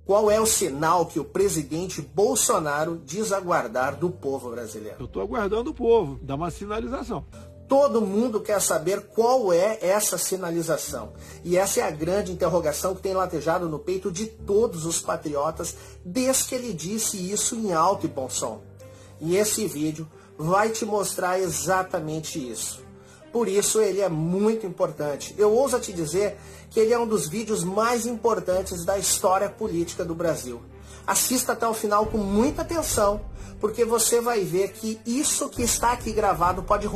Qual é o sinal que o presidente Bolsonaro diz aguardar do povo brasileiro? Eu estou aguardando o povo, dá uma sinalização. Todo mundo quer saber qual é essa sinalização. E essa é a grande interrogação que tem latejado no peito de todos os patriotas desde que ele disse isso em alto e bom som. E esse vídeo vai te mostrar exatamente isso. Por isso ele é muito importante. Eu ouso te dizer que ele é um dos vídeos mais importantes da história política do Brasil. Assista até o final com muita atenção, porque você vai ver que isso que está aqui gravado pode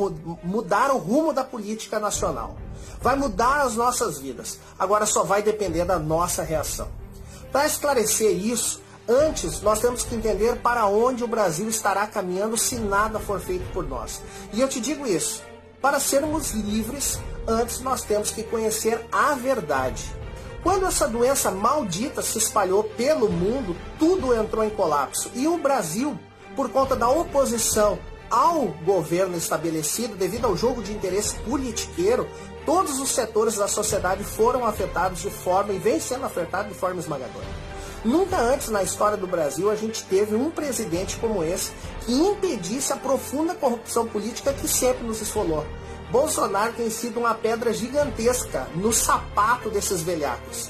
mudar o rumo da política nacional. Vai mudar as nossas vidas. Agora só vai depender da nossa reação. Para esclarecer isso, antes nós temos que entender para onde o Brasil estará caminhando se nada for feito por nós. E eu te digo isso. Para sermos livres, antes nós temos que conhecer a verdade. Quando essa doença maldita se espalhou pelo mundo, tudo entrou em colapso. E o Brasil, por conta da oposição ao governo estabelecido, devido ao jogo de interesse politiqueiro, todos os setores da sociedade foram afetados de forma, e vem sendo afetados de forma esmagadora. Nunca antes na história do Brasil a gente teve um presidente como esse que impedisse a profunda corrupção política que sempre nos esfolou. Bolsonaro tem sido uma pedra gigantesca no sapato desses velhacos,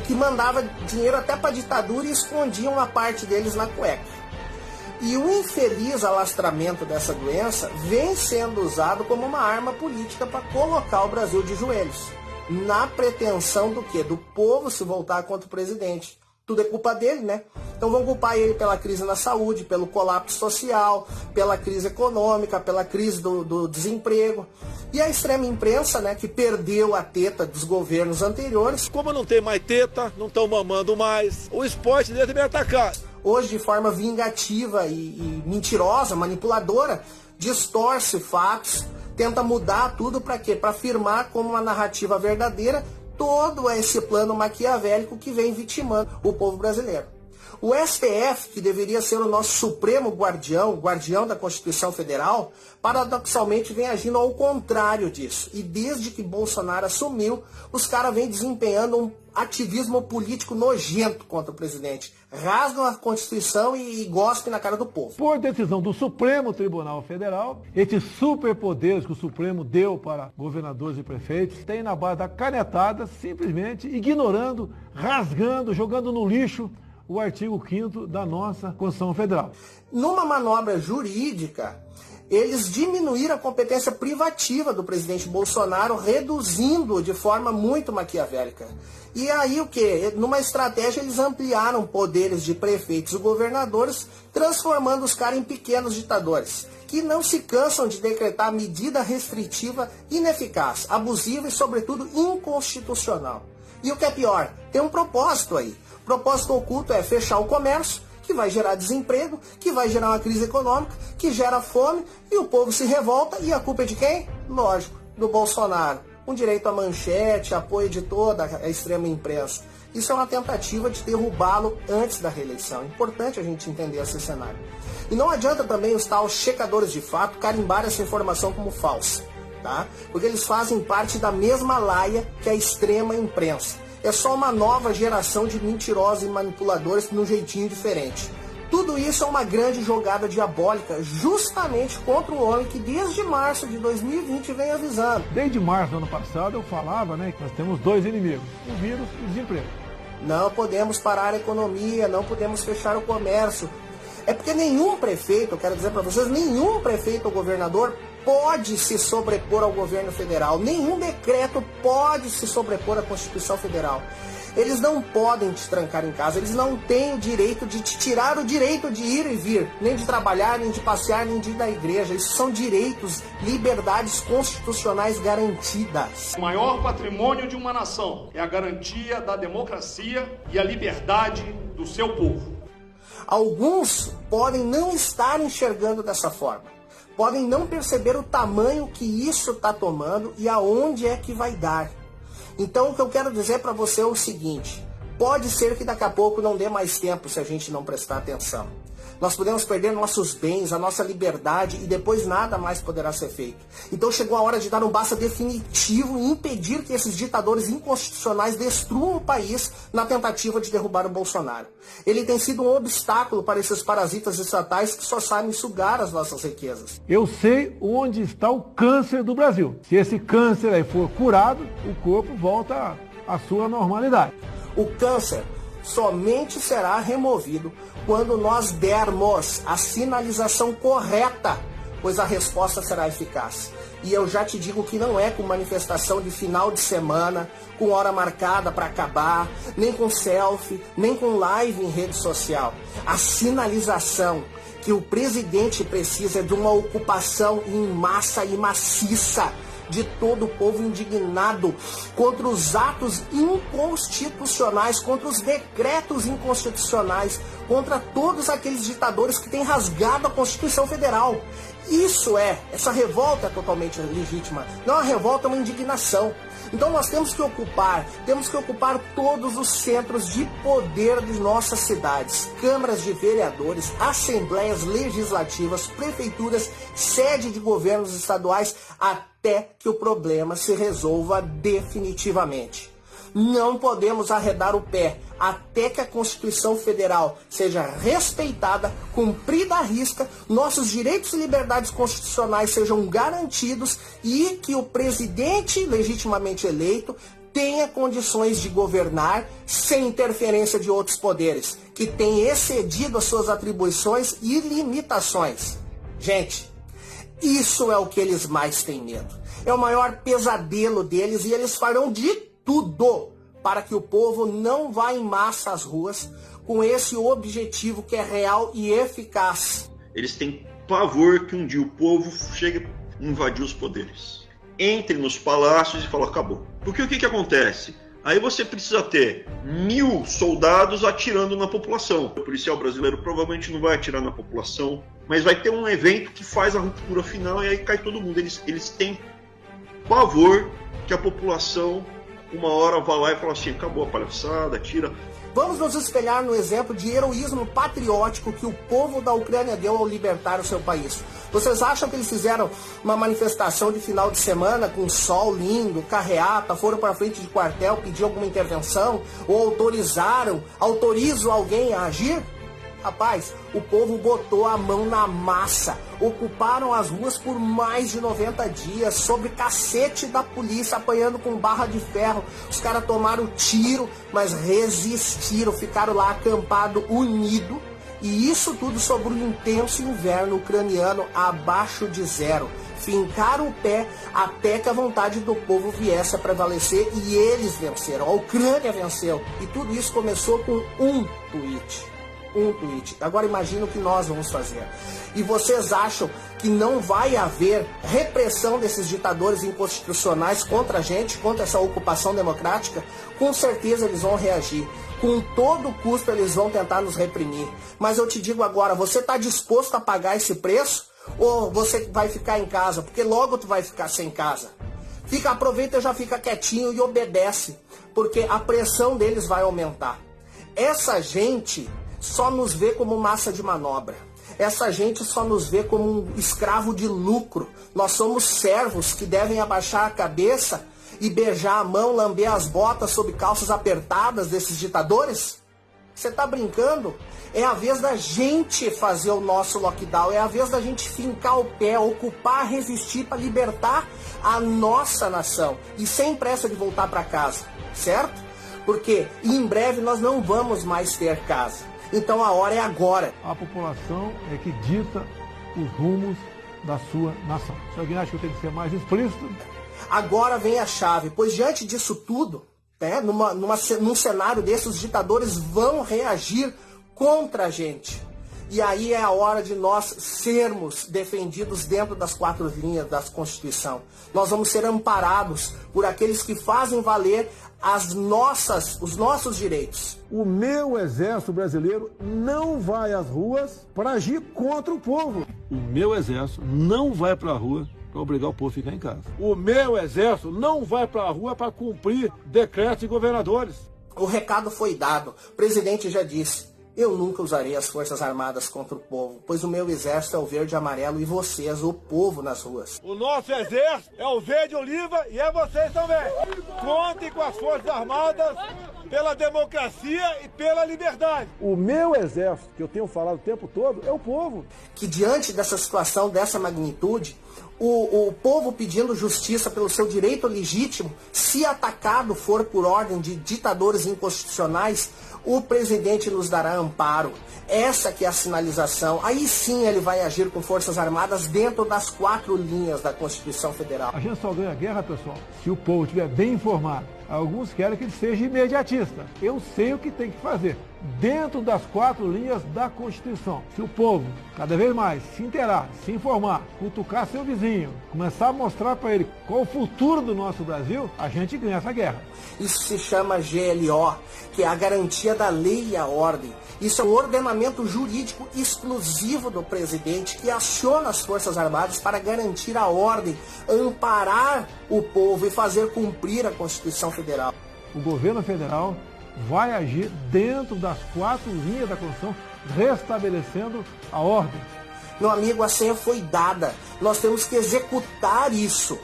que mandava dinheiro até para a ditadura e escondia uma parte deles na cueca. E o infeliz alastramento dessa doença vem sendo usado como uma arma política para colocar o Brasil de joelhos, na pretensão do quê? Do povo se voltar contra o presidente. Tudo é culpa dele, né? Então vão culpar ele pela crise na saúde, pelo colapso social, pela crise econômica, pela crise do desemprego. E a extrema imprensa, né, que perdeu a teta dos governos anteriores. Como não tem mais teta, não estão mamando mais, o esporte dele é atacar. Hoje, de forma vingativa e mentirosa, manipuladora, distorce fatos, tenta mudar tudo para quê? Para afirmar como uma narrativa verdadeira todo esse plano maquiavélico que vem vitimando o povo brasileiro. O STF, que deveria ser o nosso supremo guardião da Constituição Federal, paradoxalmente vem agindo ao contrário disso. E desde que Bolsonaro assumiu, os caras vêm desempenhando um ativismo político nojento contra o presidente. Rasgam a Constituição e gospem na cara do povo. Por decisão do Supremo Tribunal Federal, esses superpoderes que o Supremo deu para governadores e prefeitos, tem na base da canetada, simplesmente ignorando, rasgando, jogando no lixo o artigo 5º da nossa Constituição Federal. Numa manobra jurídica, eles diminuíram a competência privativa do presidente Bolsonaro, reduzindo de forma muito maquiavélica. E aí o que? Numa estratégia eles ampliaram poderes de prefeitos e governadores, transformando os caras em pequenos ditadores, que não se cansam de decretar medida restritiva ineficaz, abusiva e, sobretudo, inconstitucional. E o que é pior, tem um propósito aí. O propósito oculto é fechar o comércio, que vai gerar desemprego, que vai gerar uma crise econômica, que gera fome, e o povo se revolta, e a culpa é de quem? Lógico, do Bolsonaro. Com direito à manchete, apoio de toda a extrema imprensa. Isso é uma tentativa de derrubá-lo antes da reeleição. É importante a gente entender esse cenário. E não adianta também os tais checadores de fato carimbar essa informação como falsa, tá? Porque eles fazem parte da mesma laia que a extrema imprensa. É só uma nova geração de mentirosos e manipuladores num jeitinho diferente. Tudo isso é uma grande jogada diabólica justamente contra o homem que desde março de 2020 vem avisando. Desde março do ano passado eu falava, né, que nós temos dois inimigos, o vírus e o desemprego. Não podemos parar a economia, não podemos fechar o comércio. É porque nenhum prefeito, eu quero dizer para vocês, nenhum prefeito ou governador pode se sobrepor ao governo federal. Nenhum decreto pode se sobrepor à Constituição Federal. Eles não podem te trancar em casa, eles não têm o direito de te tirar o direito de ir e vir, nem de trabalhar, nem de passear, nem de ir na igreja. Isso são direitos, liberdades constitucionais garantidas. O maior patrimônio de uma nação é a garantia da democracia e a liberdade do seu povo. Alguns podem não estar enxergando dessa forma, podem não perceber o tamanho que isso está tomando e aonde é que vai dar. Então o que eu quero dizer para você é o seguinte, pode ser que daqui a pouco não dê mais tempo se a gente não prestar atenção. Nós podemos perder nossos bens, a nossa liberdade e depois nada mais poderá ser feito. Então chegou a hora de dar um basta definitivo e impedir que esses ditadores inconstitucionais destruam o país na tentativa de derrubar o Bolsonaro. Ele tem sido um obstáculo para esses parasitas estatais que só sabem sugar as nossas riquezas. Eu sei onde está o câncer do Brasil. Se esse câncer aí for curado, o corpo volta à sua normalidade. O câncer somente será removido quando nós dermos a sinalização correta, pois a resposta será eficaz. E eu já te digo que não é com manifestação de final de semana, com hora marcada para acabar, nem com selfie, nem com live em rede social. A sinalização que o presidente precisa é de uma ocupação em massa e maciça de todo o povo indignado contra os atos inconstitucionais, contra os decretos inconstitucionais, contra todos aqueles ditadores que têm rasgado a Constituição Federal. Essa revolta é totalmente legítima. Não é uma revolta, é uma indignação. Então nós temos que ocupar todos os centros de poder de nossas cidades, câmaras de vereadores, assembleias legislativas, prefeituras, sede de governos estaduais, até que o problema se resolva definitivamente. Não podemos arredar o pé até que a Constituição Federal seja respeitada, cumprida à risca, nossos direitos e liberdades constitucionais sejam garantidos e que o presidente legitimamente eleito tenha condições de governar sem interferência de outros poderes, que tem excedido as suas atribuições e limitações. Gente, isso é o que eles mais têm medo. É o maior pesadelo deles e eles farão de tudo para que o povo não vá em massa às ruas com esse objetivo que é real e eficaz. Eles têm pavor que um dia o povo chegue a invadir os poderes. Entre nos palácios e fale, acabou. Porque o que acontece? Aí você precisa ter 1000 soldados atirando na população. O policial brasileiro provavelmente não vai atirar na população, mas vai ter um evento que faz a ruptura final e aí cai todo mundo. Eles têm pavor que a população uma hora vai lá e fala assim, acabou a palhaçada, tira. Vamos nos espelhar no exemplo de heroísmo patriótico que o povo da Ucrânia deu ao libertar o seu país. Vocês acham que eles fizeram uma manifestação de final de semana com sol lindo, carreata, foram para frente de quartel pedir alguma intervenção ou autorizam alguém a agir? Rapaz, o povo botou a mão na massa, ocuparam as ruas por mais de 90 dias, sob cacete da polícia, apanhando com barra de ferro. Os caras tomaram tiro, mas resistiram, ficaram lá acampados, unidos. E isso tudo sobre o intenso inverno ucraniano abaixo de zero. Fincaram o pé até que a vontade do povo viesse a prevalecer e eles venceram. A Ucrânia venceu. E tudo isso começou com um tweet. Agora imagina o que nós vamos fazer. E vocês acham que não vai haver repressão desses ditadores inconstitucionais contra a gente, contra essa ocupação democrática? Com certeza eles vão reagir. Com todo custo eles vão tentar nos reprimir. Mas eu te digo agora, você está disposto a pagar esse preço? Ou você vai ficar em casa? Porque logo tu vai ficar sem casa. Aproveita e já fica quietinho e obedece. Porque a pressão deles vai aumentar. Essa gente só nos vê como massa de manobra. Essa gente só nos vê como um escravo de lucro. Nós somos servos que devem abaixar a cabeça e beijar a mão, lamber as botas sob calças apertadas desses ditadores? Você tá brincando? É a vez da gente fazer o nosso lockdown, é a vez da gente fincar o pé, ocupar, resistir para libertar a nossa nação. E sem pressa de voltar para casa, certo? Porque em breve nós não vamos mais ter casa. Então a hora é agora. A população é que dita os rumos da sua nação. Se alguém acha que eu tenho que ser mais explícito... Agora vem a chave, pois diante disso tudo, né, num cenário desse, os ditadores vão reagir contra a gente. E aí é a hora de nós sermos defendidos dentro das 4 linhas da Constituição. Nós vamos ser amparados por aqueles que fazem valer os nossos direitos. O meu exército brasileiro não vai às ruas para agir contra o povo. O meu exército não vai para a rua para obrigar o povo a ficar em casa. O meu exército não vai para a rua para cumprir decretos de governadores. O recado foi dado. O presidente já disse. Eu nunca usarei as Forças Armadas contra o povo, pois o meu exército é o verde e amarelo e vocês, o povo, nas ruas. O nosso exército é o verde e oliva e é vocês também. Contem com as Forças Armadas pela democracia e pela liberdade. O meu exército, que eu tenho falado o tempo todo, é o povo. Que diante dessa situação, dessa magnitude, o povo pedindo justiça pelo seu direito legítimo, se atacado for por ordem de ditadores inconstitucionais, o presidente nos dará amparo. Essa que é a sinalização. Aí sim ele vai agir com Forças Armadas dentro das 4 linhas da Constituição Federal. A gente só ganha guerra, pessoal, se o povo estiver bem informado. Alguns querem que ele seja imediatista. Eu sei o que tem que fazer, dentro das 4 linhas da Constituição. Se o povo, cada vez mais, se inteirar, se informar, cutucar seu vizinho, começar a mostrar para ele qual o futuro do nosso Brasil, a gente ganha essa guerra. Isso se chama GLO, que é a garantia da lei e a ordem. Isso é um ordenamento jurídico exclusivo do presidente que aciona as Forças Armadas para garantir a ordem, amparar o povo e fazer cumprir a Constituição Federal. O governo federal vai agir dentro das 4 linhas da Constituição, restabelecendo a ordem. Meu amigo, a senha foi dada. Nós temos que executar isso.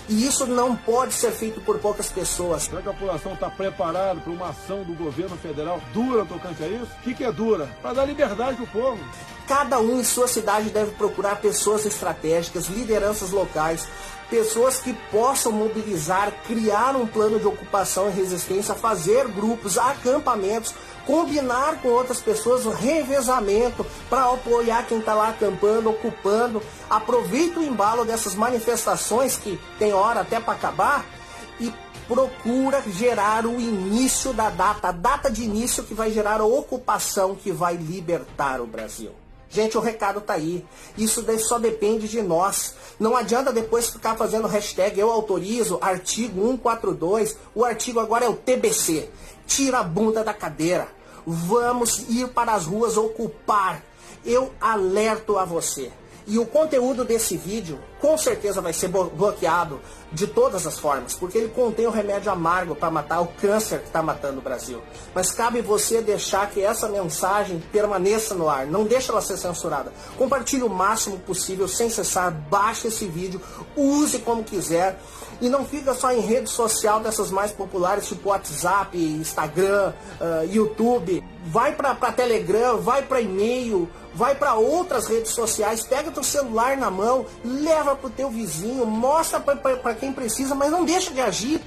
E isso não pode ser feito por poucas pessoas. Será que a população está preparada para uma ação do governo federal dura tocante a isso? O que é dura? Para dar liberdade para o povo. Cada um em sua cidade deve procurar pessoas estratégicas, lideranças locais, pessoas que possam mobilizar, criar um plano de ocupação e resistência, fazer grupos, acampamentos, combinar com outras pessoas o revezamento para apoiar quem está lá acampando, ocupando. Aproveita o embalo dessas manifestações que tem hora até para acabar e procura gerar o início da data, a data de início que vai gerar a ocupação que vai libertar o Brasil. Gente, o recado tá aí. Isso só depende de nós. Não adianta depois ficar fazendo hashtag eu autorizo, artigo 142. O artigo agora é o TBC. Tira a bunda da cadeira. Vamos ir para as ruas ocupar. Eu alerto a você. E o conteúdo desse vídeo com certeza vai ser bloqueado de todas as formas, porque ele contém o remédio amargo para matar o câncer que está matando o Brasil. Mas cabe você deixar que essa mensagem permaneça no ar, não deixe ela ser censurada. Compartilhe o máximo possível, sem cessar, baixe esse vídeo, use como quiser. E não fica só em rede social dessas mais populares, tipo WhatsApp, Instagram, YouTube. Vai para Telegram, vai para e-mail, vai para outras redes sociais, pega teu celular na mão, leva para o teu vizinho, mostra para quem precisa, mas não deixa de agir.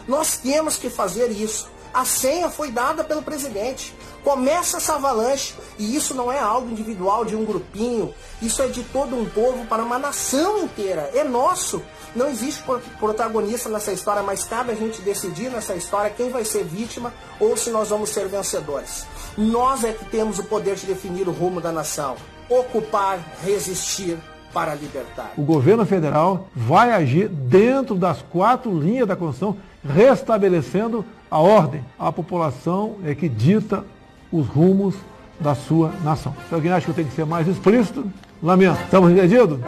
Nós temos que fazer isso. A senha foi dada pelo presidente. Começa essa avalanche. E isso não é algo individual de um grupinho. Isso é de todo um povo para uma nação inteira. É nosso. Não existe protagonista nessa história, mas cabe a gente decidir nessa história quem vai ser vítima ou se nós vamos ser vencedores. Nós é que temos o poder de definir o rumo da nação. Ocupar, resistir para libertar. O governo federal vai agir dentro das 4 linhas da Constituição, restabelecendo a ordem. A população é que dita os rumos da sua nação. Se alguém acha que eu tenho que ser mais explícito, lamento. Estamos entendidos?